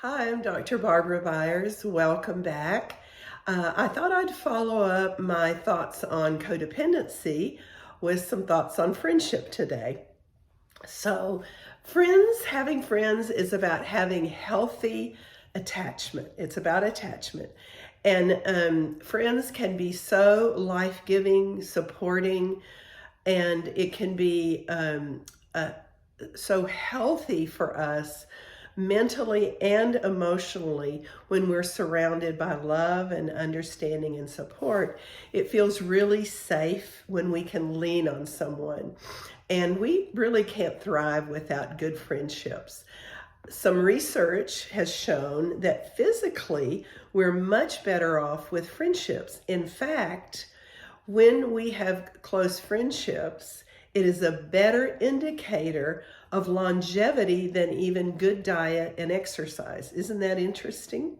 Hi, I'm Dr. Barbara Byers. Welcome back. I thought I'd follow up my thoughts on codependency with some thoughts on friendship today. So, having friends is about having healthy attachment. It's about attachment. And friends can be so life-giving, supporting, and it can be so healthy for us mentally and emotionally when we're surrounded by love and understanding and support. It feels really safe when we can lean on someone. And we really can't thrive without good friendships. Some research has shown that physically we're much better off with friendships. In fact, when we have close friendships, it is a better indicator of longevity than even good diet and exercise. Isn't that interesting?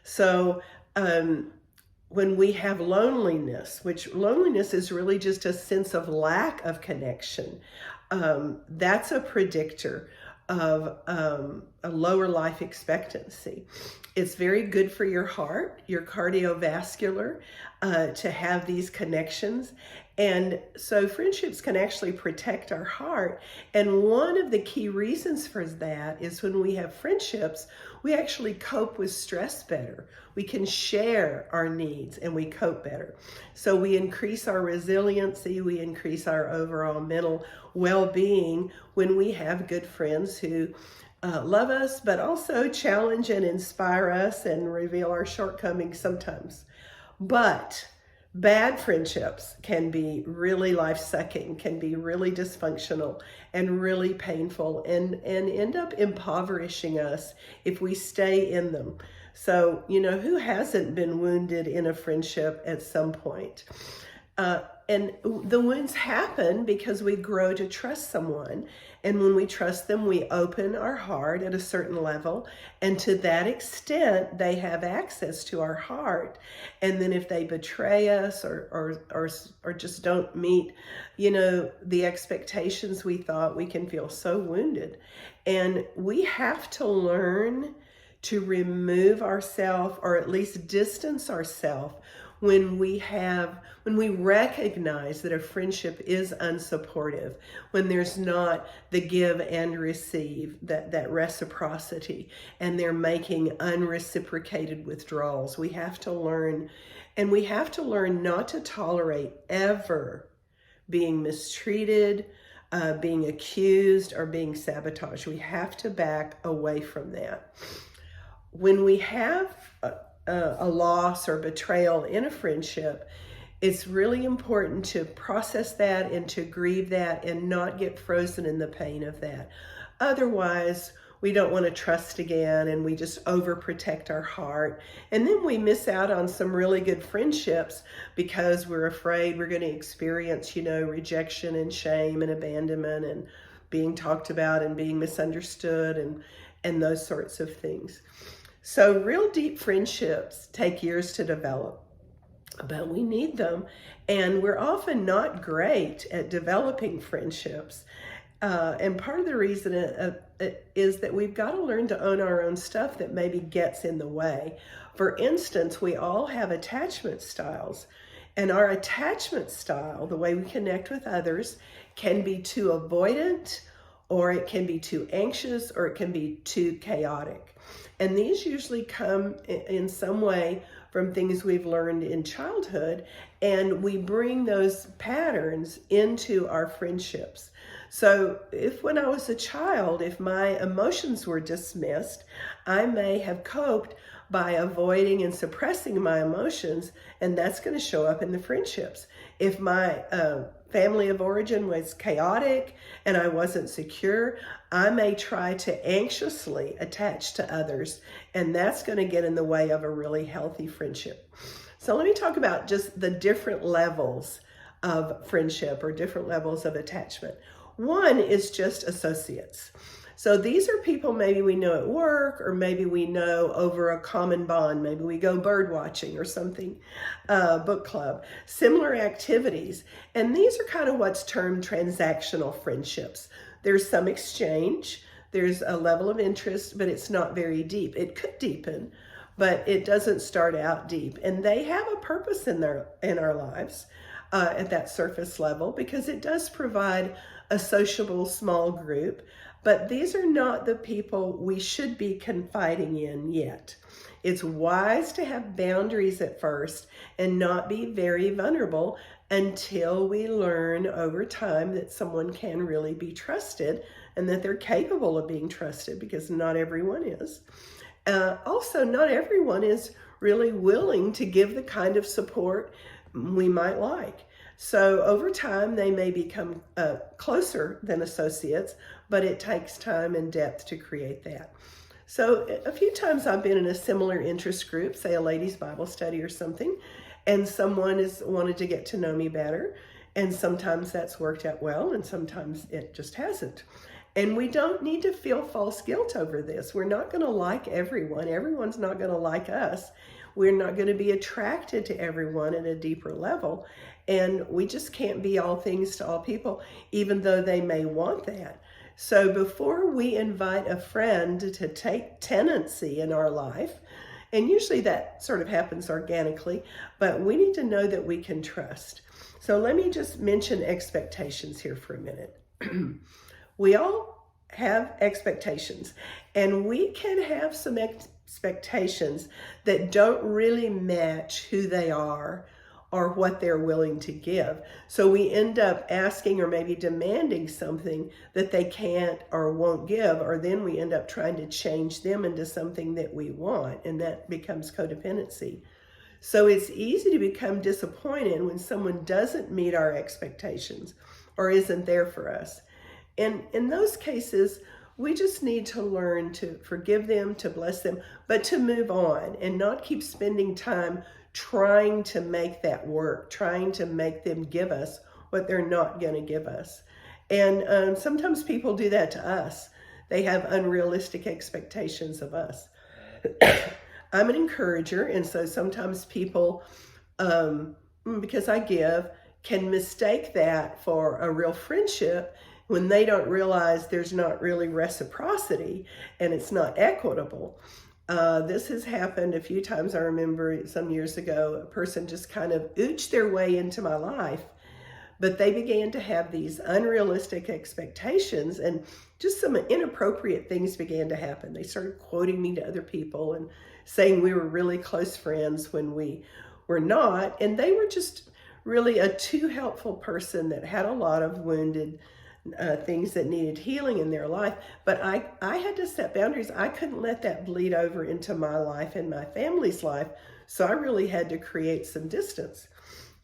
So, when we have loneliness, which loneliness is really just a sense of lack of connection, that's a predictor of a lower life expectancy. It's very good for your heart, your cardiovascular, to have these connections. And so friendships can actually protect our heart. And one of the key reasons for that is when we have friendships, we actually cope with stress better. We can share our needs and we cope better. So we increase our resiliency, we increase our overall mental well-being when we have good friends who love us, but also challenge and inspire us and reveal our shortcomings sometimes. But bad friendships can be really life-sucking, can be really dysfunctional and really painful and end up impoverishing us if we stay in them. So, who hasn't been wounded in a friendship at some point? And the wounds happen because we grow to trust someone. And when we trust them, we open our heart at a certain level. And to that extent, they have access to our heart. And then if they betray us or just don't meet, the expectations we thought, we can feel so wounded. And we have to learn to remove ourselves or at least distance ourselves when we recognize that a friendship is unsupportive, when there's not the give and receive, that reciprocity, and they're making unreciprocated withdrawals. We have to learn not to tolerate ever being mistreated, being accused, or being sabotaged. We have to back away from that. When we have a loss or betrayal in a friendship, it's really important to process that and to grieve that and not get frozen in the pain of that. Otherwise, we don't want to trust again and we just overprotect our heart. And then we miss out on some really good friendships because we're afraid we're going to experience, rejection and shame and abandonment and being talked about and being misunderstood and those sorts of things. So real deep friendships take years to develop, but we need them. And we're often not great at developing friendships. And part of the reason is that we've got to learn to own our own stuff that maybe gets in the way. For instance, we all have attachment styles. And our attachment style, the way we connect with others, can be too avoidant, or it can be too anxious, or it can be too chaotic. And these usually come in some way from things we've learned in childhood, and we bring those patterns into our friendships. So when I was a child, if my emotions were dismissed, I may have coped by avoiding and suppressing my emotions, and that's going to show up in the friendships. If my family of origin was chaotic and I wasn't secure, I may try to anxiously attach to others, and that's going to get in the way of a really healthy friendship. So let me talk about just the different levels of friendship or different levels of attachment. One is just associates. So these are people maybe we know at work, or maybe we know over a common bond. Maybe we go bird watching or something, book club, similar activities. And these are kind of what's termed transactional friendships. There's some exchange. There's a level of interest, but it's not very deep. It could deepen, but it doesn't start out deep. And they have a purpose in our lives at that surface level, because it does provide a sociable small group. But these are not the people we should be confiding in yet. It's wise to have boundaries at first and not be very vulnerable until we learn over time that someone can really be trusted and that they're capable of being trusted, because not everyone is. Also, not everyone is really willing to give the kind of support we might like. So over time, they may become closer than associates, but it takes time and depth to create that. So a few times I've been in a similar interest group, say a ladies' Bible study or something, and someone has wanted to get to know me better. And sometimes that's worked out well, and sometimes it just hasn't. And we don't need to feel false guilt over this. We're not going to like everyone. Everyone's not going to like us. We're not going to be attracted to everyone at a deeper level. And we just can't be all things to all people, even though they may want that. So before we invite a friend to take tenancy in our life, and usually that sort of happens organically, but we need to know that we can trust. So let me just mention expectations here for a minute. We all have expectations, and we can have some expectations that don't really match who they are or what they're willing to give. So we end up asking or maybe demanding something that they can't or won't give, or then we end up trying to change them into something that we want, and that becomes codependency. So it's easy to become disappointed when someone doesn't meet our expectations or isn't there for us. And in those cases, we just need to learn to forgive them, to bless them, but to move on and not keep spending time trying to make that work, trying to make them give us what they're not going to give us. And sometimes people do that to us. They have unrealistic expectations of us. I'm an encourager, and so sometimes people, because I give, can mistake that for a real friendship when they don't realize there's not really reciprocity and it's not equitable. This has happened a few times. I remember some years ago, a person just kind of ooched their way into my life, but they began to have these unrealistic expectations, and just some inappropriate things began to happen. They started quoting me to other people and saying we were really close friends when we were not, and they were just really a too helpful person that had a lot of wounded things that needed healing in their life. But I had to set boundaries. I couldn't let that bleed over into my life and my family's life. So I really had to create some distance.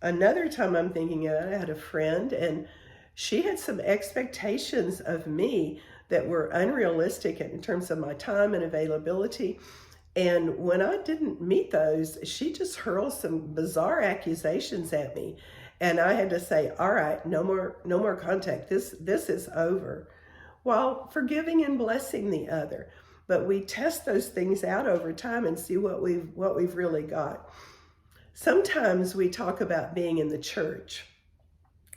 Another time I'm thinking of it, I had a friend, and she had some expectations of me that were unrealistic in terms of my time and availability. And when I didn't meet those, she just hurled some bizarre accusations at me. And I had to say, all right, no more contact. This is over, while forgiving and blessing the other. But we test those things out over time and see what we've really got. Sometimes we talk about being in the church,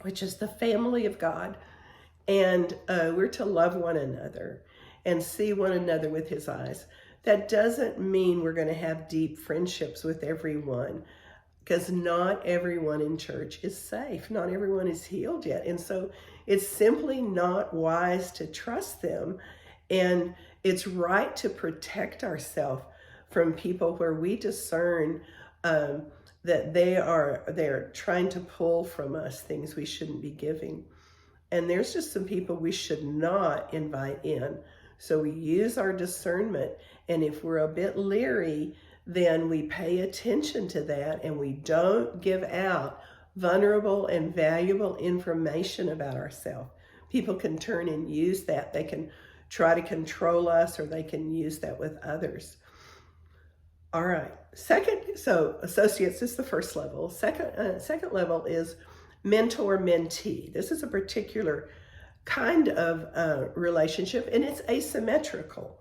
which is the family of God, and we're to love one another and see one another with His eyes. That doesn't mean we're going to have deep friendships with everyone, because not everyone in church is safe. Not everyone is healed yet. And so it's simply not wise to trust them. And it's right to protect ourselves from people where we discern that they're trying to pull from us things we shouldn't be giving. And there's just some people we should not invite in. So we use our discernment. And if we're a bit leery, then we pay attention to that, and we don't give out vulnerable and valuable information about ourselves. People can turn and use that. They can try to control us, or they can use that with others. All right. So associates is the first level. Second level is mentor-mentee. This is a particular kind of relationship, and it's asymmetrical.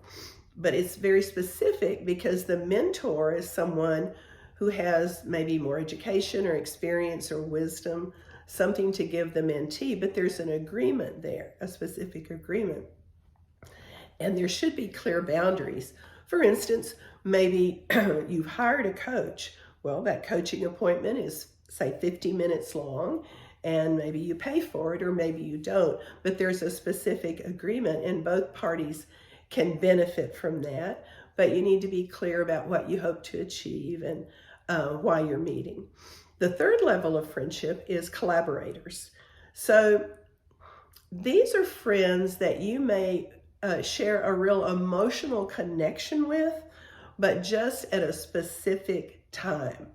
But it's very specific because the mentor is someone who has maybe more education or experience or wisdom, something to give the mentee, but there's an agreement there, a specific agreement. And there should be clear boundaries. For instance, maybe you've hired a coach. Well, that coaching appointment is, say, 50 minutes long, and maybe you pay for it or maybe you don't. But there's a specific agreement, and both parties can benefit from that. But you need to be clear about what you hope to achieve and why you're meeting. The third level of friendship is collaborators. So these are friends that you may share a real emotional connection with, but just at a specific time.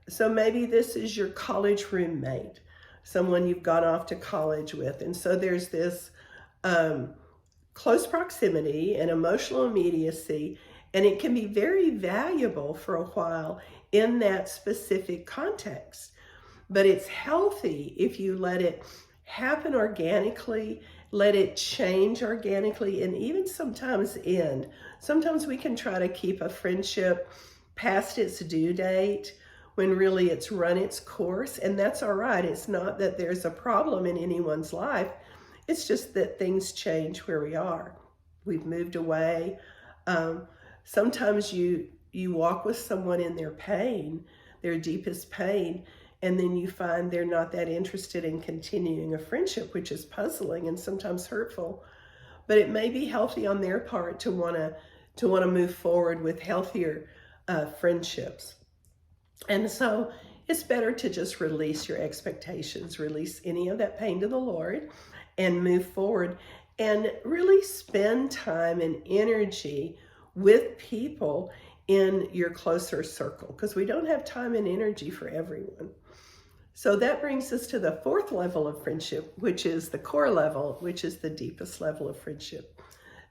So maybe this is your college roommate, someone you've gone off to college with. And so there's this close proximity and emotional immediacy, and it can be very valuable for a while in that specific context. But it's healthy if you let it happen organically, let it change organically, and even sometimes end. Sometimes we can try to keep a friendship past its due date when really it's run its course, and that's all right. It's not that there's a problem in anyone's life. It's just that things change where we are. We've moved away. Sometimes you walk with someone in their pain, their deepest pain, and then you find they're not that interested in continuing a friendship, which is puzzling and sometimes hurtful. But it may be healthy on their part to want to move forward with healthier friendships. And so it's better to just release your expectations, release any of that pain to the Lord, and move forward and really spend time and energy with people in your closer circle, because we don't have time and energy for everyone. So that brings us to the fourth level of friendship, which is the core level, which is the deepest level of friendship.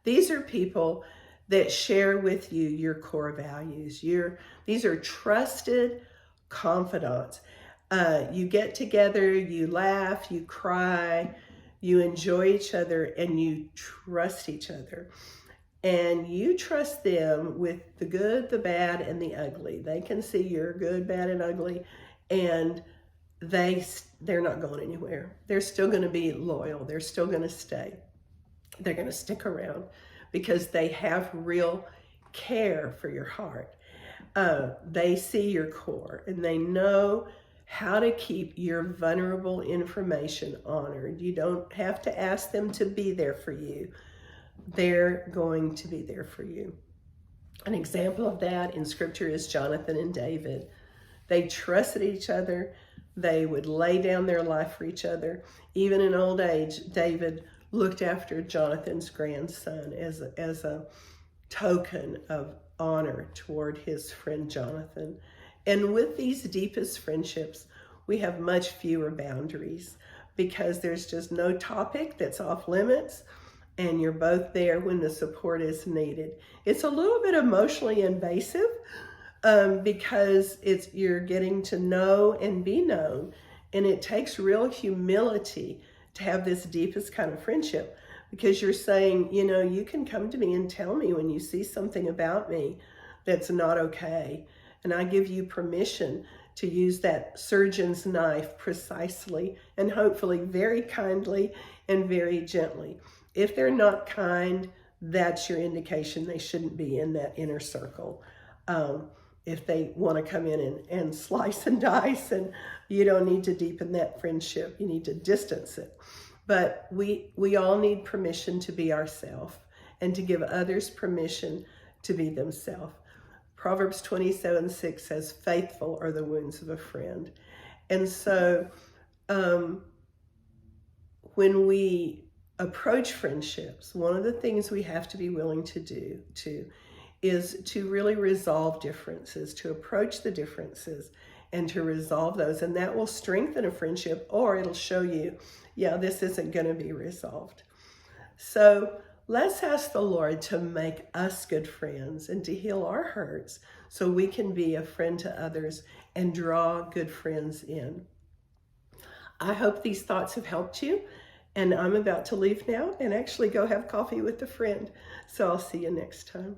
These are people that share with you your core values. These are trusted confidants. You get together, you laugh, you cry, you enjoy each other, and you trust each other. And you trust them with the good, the bad, and the ugly. They can see your good, bad, and ugly, and they're not going anywhere. They're still going to be loyal. They're still going to stay. They're going to stick around because they have real care for your heart. They see your core, and they know how to keep your vulnerable information honored. You don't have to ask them to be there for you. They're going to be there for you. An example of that in Scripture is Jonathan and David. They trusted each other. They would lay down their life for each other. Even in old age, David looked after Jonathan's grandson as a token of honor toward his friend Jonathan. And with these deepest friendships, we have much fewer boundaries because there's just no topic that's off limits, and you're both there when the support is needed. It's a little bit emotionally invasive because you're getting to know and be known, and it takes real humility to have this deepest kind of friendship, because you're saying, you can come to me and tell me when you see something about me that's not okay, and I give you permission to use that surgeon's knife precisely and hopefully very kindly and very gently. If they're not kind, that's your indication they shouldn't be in that inner circle. If they want to come in and slice and dice, and you don't need to deepen that friendship, you need to distance it. But we all need permission to be ourselves and to give others permission to be themselves. Proverbs 27:6 says, faithful are the wounds of a friend. And so when we approach friendships, one of the things we have to be willing to do is to really resolve differences, to approach the differences and to resolve those. And that will strengthen a friendship, or it'll show you, this isn't going to be resolved. So let's ask the Lord to make us good friends and to heal our hurts so we can be a friend to others and draw good friends in. I hope these thoughts have helped you. And I'm about to leave now and actually go have coffee with a friend. So I'll see you next time.